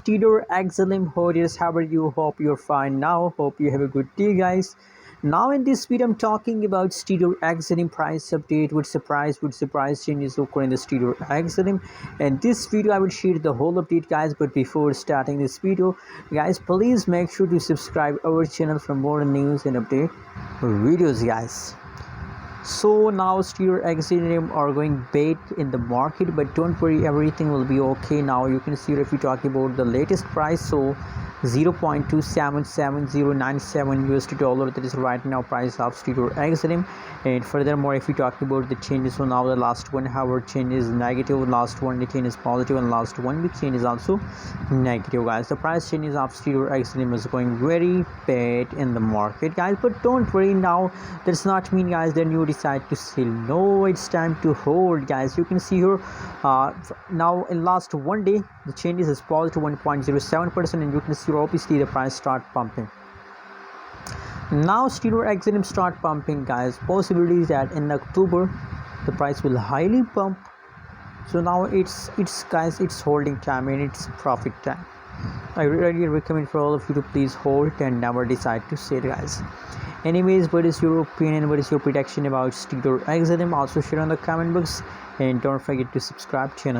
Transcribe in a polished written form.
Stellar XLM holders, how are you? Hope you're fine now. Hope you have a good day, guys. Now in this video, I'm talking about Stellar XLM price update with surprise changes occur in the Stellar XLM. And this video, I will share the whole update, guys. But before starting this video, guys, please make sure to subscribe our channel for more news and update videos, guys. So now Stellar XLM are going bad in the market, but don't worry, everything will be okay. Now you can see if we talk about the latest price, so 0.277097 USD dollar, that is right now price of Stellar XLM. And furthermore, if we talk about the changes, so now the last 1 hour change is negative, last 1 day change is positive, and last 1 week change is also negative, guys. The price changes of Stellar XLM is going very bad in the market, guys. But don't worry, now that's not mean, guys, then you decide to sell. No, it's time to hold, guys. You can see here now in last 1 day the changes is positive 1.07%, and you can see obviously the price start pumping. Now Stellar XLM start pumping, guys. Possibilities that in October the price will highly pump. So now it's guys, it's holding time and it's profit time. I really recommend for all of you to please hold and never decide to sell, guys. Anyways, what is your opinion, what is your prediction about Stellar XLM? Also share on the comment box, and don't forget to subscribe channel.